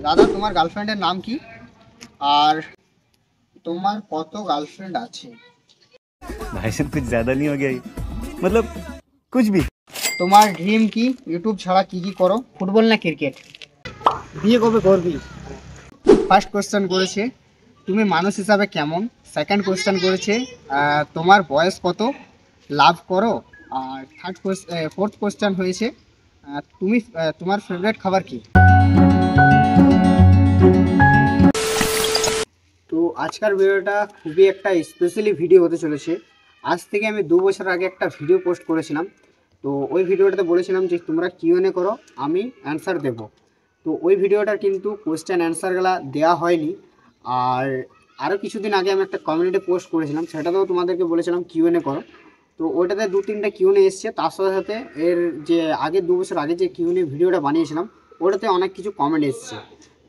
দাদা তোমার গার্লফ্রেন্ডের নাম কি আর তোমার কত গার্লফ্রেন্ড আছে? भाई साहब कुछ ज्यादा नहीं हो गया ये? मतलब कुछ भी। তোমার ড্রিম কি? ইউটিউব ছাড়া কি কি করো? ফুটবল না ক্রিকেট? বিয়ে কবে করবি? ফার্স্ট কোশ্চেন করেছে তুমি মানুষ হিসাবে কেমন। সেকেন্ড কোশ্চেন করেছে তোমার বয়স কত, লাভ করো। আর ফোর্থ কোশ্চেন হয়েছে তোমার ফেভারিট খাবার কি। তো আজকের ভিডিওটা খুবই একটা স্পেশালি ভিডিও হতে চলেছে। আজ থেকে আমি 2 বছর আগে একটা ভিডিও পোস্ট করেছিলাম। তো ওই ভিডিওটাতে বলেছিলাম যে তোমরা কিউএনএ করো, আমি অ্যান্সার দেব। তো ওই ভিডিওটার কিন্তু কোয়েশ্চেন অ্যান্সারগুলো দেওয়া হয়নি। আর আরও কিছুদিন আগে আমি একটা কমিউনিটি পোস্ট করেছিলাম, সেটাতেও তোমাদেরকে বলেছিলাম কিউএনএ করো। তো ওইটাতে 2-3টা কিউএনএ এসছে, তার সাথে সাথে এর যে আগে 2 বছর আগে যে কিউএনএ ভিডিওটা বানিয়েছিলাম ওটাতে অনেক কিছু কমেন্ট এসছে।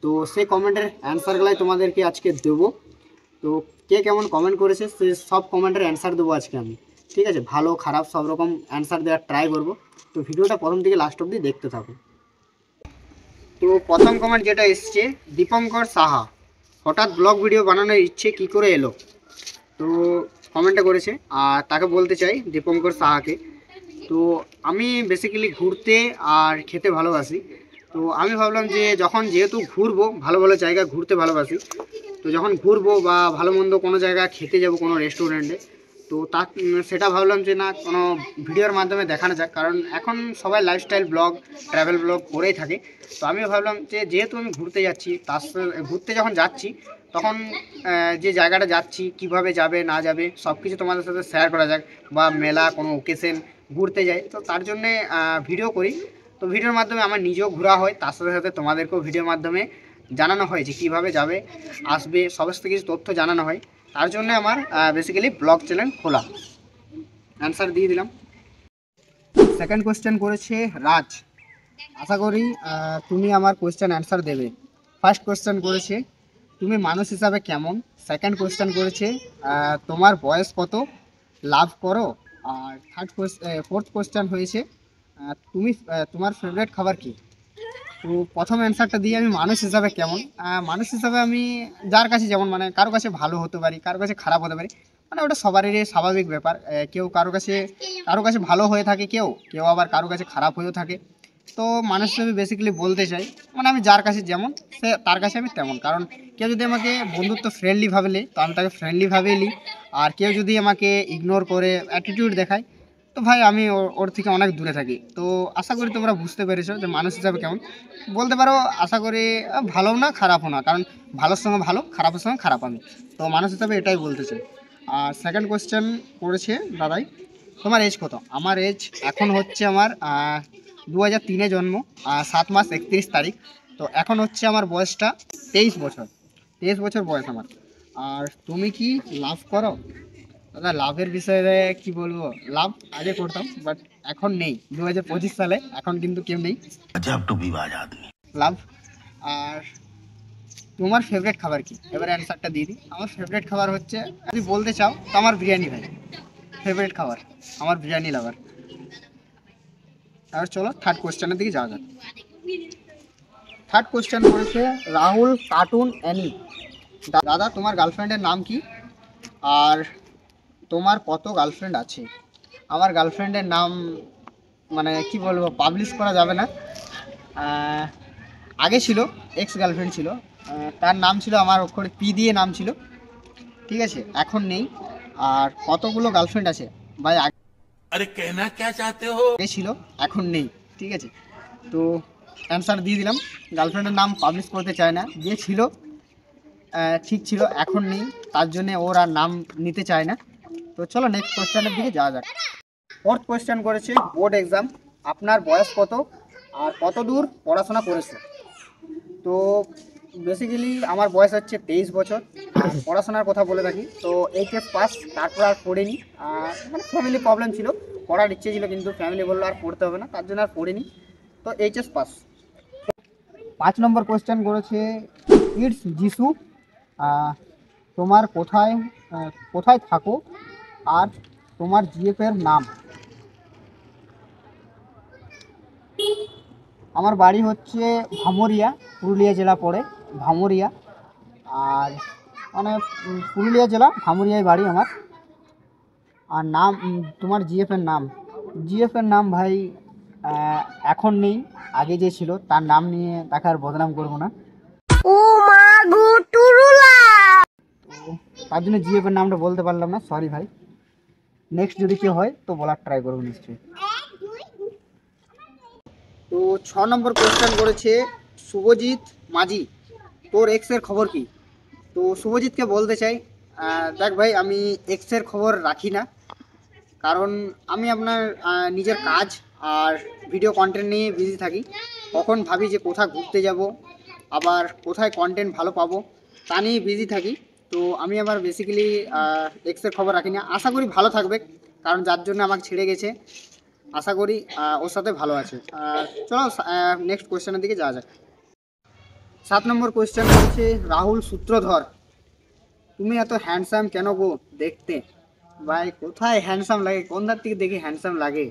তো সেই কমেন্টের অ্যান্সারগুলাই তোমাদেরকে আজকে দেবো। তো কে কেমন কমেন্ট করেছে সে সব কমেন্টের অ্যান্সার দেবো আজকে আমি। ঠিক আছে, ভালো খারাপ সব রকম অ্যান্সার দেওয়ার ট্রাই করবো। তো ভিডিওটা প্রথম থেকে লাস্ট অবধি দেখতে থাকো। তো প্রথম কমেন্ট যেটা এসছে, দীপঙ্কর সাহা, হঠাৎ ব্লগ ভিডিও বানানোর ইচ্ছে কি করে এলো? তো কমেন্টটা করেছে, আর তাকে বলতে চাই দীপঙ্কর সাহাকে, তো আমি বেসিক্যালি ঘুরতে আর খেতে ভালোবাসি। তো আমি ভাবলাম যে যখন যেহেতু ঘুরবো, ভালো ভালো জায়গা ঘুরতে ভালোবাসি, তো যখন ঘুরবো বা ভালো মন্দ কোনো জায়গা খেতে যাব কোনো রেস্টুরেন্টে, তো সেটা ভাবলাম যে না কোনো ভিডিওর মাধ্যমে দেখানো যাক, কারণ এখন সবাই লাইফস্টাইল ব্লগ, ট্রাভেল ব্লগ করেই থাকে। তো আমি ভাবলাম যে যেহেতু আমি ঘুরতে যাচ্ছি, তার ঘুরতে যখন যাচ্ছি তখন যে জায়গাটা যাচ্ছি কিভাবে যাবে না যাবে সব কিছু তোমাদের সাথে শেয়ার করা যাক, বা মেলা কোনো ওকেশন ঘুরতে যাই, তো তার জন্যে ভিডিও করি। তো ভিডিওর মাধ্যমে আমার নিজেও ঘোরা হয়, তার সাথে সাথে তোমাদেরকেও ভিডিওর মাধ্যমে জানানো হয় যে কীভাবে যাবে আসবে সমস্ত কিছু তথ্য জানানো হয়। তার জন্য আমার বেসিক্যালি ব্লগ চ্যানেল খোলা। অ্যান্সার দিয়ে দিলাম। সেকেন্ড কোয়েশ্চেন করেছে রাজ, আশা করি তুমি আমার কোয়েশ্চেন অ্যান্সার দেবে। ফার্স্ট কোয়েশ্চেন করেছে তুমি মানুষ হিসাবে কেমন। সেকেন্ড কোয়েশ্চেন করেছে তোমার বয়স কত, লাভ করো। আর ফোর্থ কোয়েশ্চেন হয়েছে তোমার ফেভারিট খাবার কি। তো প্রথম অ্যান্সারটা দিয়ে আমি মানুষ হিসাবে কেমন, মানুষ হিসাবে আমি যার কাছে যেমন, মানে কারো কাছে ভালো হতে পারি, কারো কাছে খারাপ হতে পারি, মানে ওটা সবারই স্বাভাবিক ব্যাপার। কেউ কারো কাছে ভালো হয়ে থাকে, কেউ কেউ আবার কারো কাছে খারাপ হয়েও থাকে। তো মানুষ হিসেবে বেসিক্যালি বলতে চাই মানে আমি যার কাছে যেমন সে তার কাছে আমি তেমন। কারণ কেউ যদি আমাকে বন্ধুত্ব ফ্রেন্ডলি ভাবে নেয় তো আমি তাকে ফ্রেন্ডলি ভাবেই নিই। আর কেউ যদি আমাকে ইগনোর করে অ্যাটিটিউড দেখায় তো ভাই আমি ওর থেকে অনেক দূরে থাকি। তো আশা করি তোমরা বুঝতে পেরেছো যে মানুষ হিসাবে কেমন বলতে পারো। আশা করি ভালোও না খারাপও না, কারণ ভালোর সঙ্গে ভালো, খারাপের সঙ্গে খারাপ আমি। তো মানুষ হিসাবে এটাই বলতে চাই। আর সেকেন্ড কোয়েশ্চেন করেছে দাদাই, তোমার এজ কত। আমার এজ এখন হচ্ছে আমার 2003-এ জন্ম, 7 মাস 31 তারিখ। তো এখন হচ্ছে আমার বয়সটা 23 বছর। 23 বছর বয়স আমার। আর তুমি কি লাভ করো? দাদা লাভের বিষয়ে কি বলবো, লাভ আগে করতাম বাট এখন নেই, 2025 সালে এখন কিন্তু কেউ নেই লাভ। আর তোমার ফেভারিট খাবার কি, এবার অ্যান্সারটা দিয়ে দিই। আমার ফেভারিট খাবার হচ্ছে, যদি বলতে চাও তো আমার বিরিয়ানি ভাই ফেভারিট খাবার, আমার বিরিয়ানি লাভার। আর চলো থার্ড কোয়েশ্চেনের দিকে যাওয়া যাক। থার্ড কোয়েশ্চেন করেছে রাহুল কার্টুন অ্যানি, দাদা তোমার গার্লফ্রেন্ডের নাম কি আর তোমার কত গার্লফ্রেন্ড আছে? আমার গার্লফ্রেন্ডের নাম মানে কি বলবো, পাবলিশ করা যাবে না। আগে ছিল, এক্স গার্লফ্রেন্ড ছিল, তার নাম ছিল আমার অক্ষরে পি দিয়ে নাম ছিল, ঠিক আছে, এখন নেই। আর কতগুলো গার্লফ্রেন্ড আছে ভাই, अरे कहना क्या चाहते हो? আগে ছিল এখন নেই, ঠিক আছে। তো অ্যান্সার দিয়ে দিলাম, গার্লফ্রেন্ডের নাম পাবলিশ করতে চায় না, যে ছিল ঠিক ছিল এখন নেই, তার জন্য ওর আর নাম নিতে চায় না। তো চলো নেক্সট কোয়েশ্চেনের দিকে যাওয়া যাক। ফোর্থ কোয়েশ্চেন করেছে বোর্ড এক্সাম, আপনার বয়স কত আর কত দূর পড়াশোনা করেছে। তো বেসিক্যালি আমার বয়স হচ্ছে 23 বছর। আর পড়াশোনার কথা বলে থাকি তো এইচএস পাস, তারপর আর পড়িনি। মানে ফ্যামিলি প্রবলেম ছিল, পড়ার ইচ্ছে ছিল কিন্তু ফ্যামিলি বললো আর পড়তে হবে না, তার জন্য আর পড়িনি। তো এইচএস পাস। 5 নম্বর কোয়েশ্চেন করেছে ইটস যিশু, তোমার কোথায় থাকো আর তোমার জিএফ এর নাম। আমার বাড়ি হচ্ছে ভামরিয়া, পুরুলিয়া জেলা পড়ে ভামরিয়া। আর মানে পুরুলিয়া জেলা ভামরিয়ায় বাড়ি আমার। আর নাম তোমার জিএফের নাম ভাই এখন নেই, আগে যে ছিল তার নাম নিয়ে তাকে আর বদনাম করবো না। তো তার জন্য জিএফের নামটা বলতে পারলাম না, সরি ভাই। নেক্সট যদি কেউ হয় তো বলার ট্রাই করবো নিশ্চয়ই। তো 6 নম্বর কোয়েশ্চেন করেছে শুভজিৎ মাঝি, তোর এক্সের খবর কি? তো শুভজিৎকে বলতে চাই, দেখ ভাই, আমি এক্সের খবর রাখি না, কারণ আমি আপনার নিজের কাজ আর ভিডিও কন্টেন্ট নিয়ে বিজি থাকি। কখন ভাবি যে কোথায় ঘুরতে যাব, আবার কোথায় কন্টেন্ট ভালো পাবো, তা নিয়ে বিজি থাকি। তো আমি আবার বেসিক্যালি এক্সের খবর রাখি না। আশা করি ভালো থাকবে, কারণ যার জন্য আমাকে ছেড়ে গেছে, আশা করি ওর সাথে ভালো আছে। চলো নেক্সট কোয়েশ্চেনের দিকে যাওয়া যাক। 7 নম্বর কোয়েশ্চেন হচ্ছে রাহুল সূত্রধর, তুমি এত হ্যান্ডসাম কেন গো দেখতে? ভাই কোথায় হ্যান্ডসাম লাগে, কোন ধার থেকে দেখি হ্যান্ডসাম লাগে?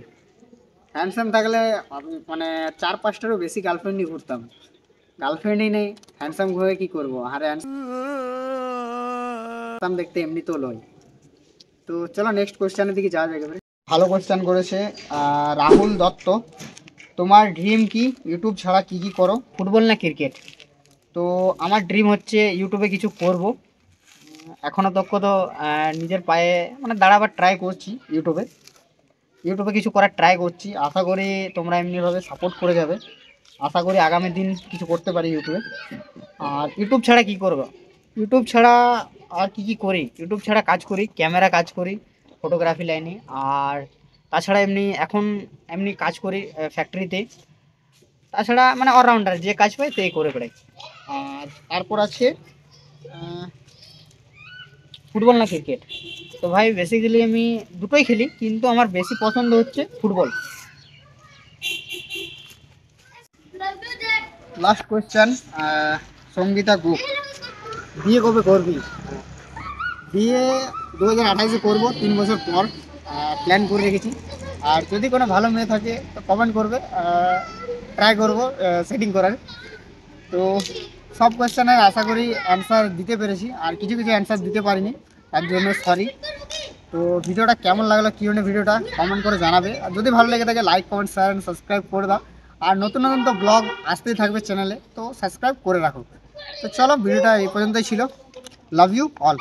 হ্যান্ডসাম থাকলে মানে 4-5টারও বেশি গার্লফ্রেন্ডই ঘুরতাম। গার্লফ্রেন্ডই নেই, হ্যান্ডসাম ঘুরে কি করবো? আর হ্যান্ডসাম দেখতে এমনি তো লয়। তো চলো নেক্সট কোয়েশ্চেনের দিকে যাওয়া যাক এবারে। ভালো কোয়েশ্চেন করেছে রাহুল দত্ত, তোমার ড্রিম কি? ইউটিউব ছাড়া কি কি করো, ফুটবল না ক্রিকেট? তো আমার ড্রিম হচ্ছে ইউটিউবে কিছু করব। এখনও তো নিজের পায়ে মানে দাঁড়াবার ট্রাই করছি, ইউটিউবে কিছু করার ট্রাই করছি। আশা করি তোমরা এমনিভাবে সাপোর্ট করে যাবে। আশা করি আগামী দিন কিছু করতে পারি ইউটিউবে। আর ইউটিউব ছাড়া কি করব? ইউটিউব ছাড়া আর কি করি? ইউটিউব ছাড়া কাজ করি, ক্যামেরা কাজ করি ফটোগ্রাফি লাইনে। আর তাছাড়া এমনি কাজ করি ফ্যাক্টরিতে। তাছাড়া মানে অলরাউন্ডার, যে কাজ পাই সেই করে বেড়াই। আর তারপর আছে ফুটবল না ক্রিকেট? তো ভাই বেসিক্যালি আমি দুটোই খেলি, কিন্তু আমার বেশি পছন্দ হচ্ছে ফুটবল। লাস্ট কোয়েশ্চেন সঙ্গীতা গুপ, বিয়ে কবে করবি? বিয়ে 2028-এ করবো, 3 বছর পর প্ল্যান করে রেখেছি। আর যদি কোনো ভালো মেয়ে থাকে তো কমেন্ট করবে, ট্রাই করবো সেটিং করার। তো সব কোয়েশ্চেনের আশা করি অ্যান্সার দিতে পেরেছি, আর কিছু কিছু অ্যান্সার দিতে পারিনি, তার জন্য সরি। তো ভিডিওটা কেমন লাগলো, কিউএনএ ভিডিওটা কমেন্ট করে জানাবে। আর যদি ভালো লেগে থাকে like comment share and subscribe করে দাও। আর নতুন নতুন তো ব্লগ আসতেই থাকবে চ্যানেলে, তো সাবস্ক্রাইব করে রাখো। তো চলো ভিডিওটা এই পর্যন্তই ছিল। Love you all.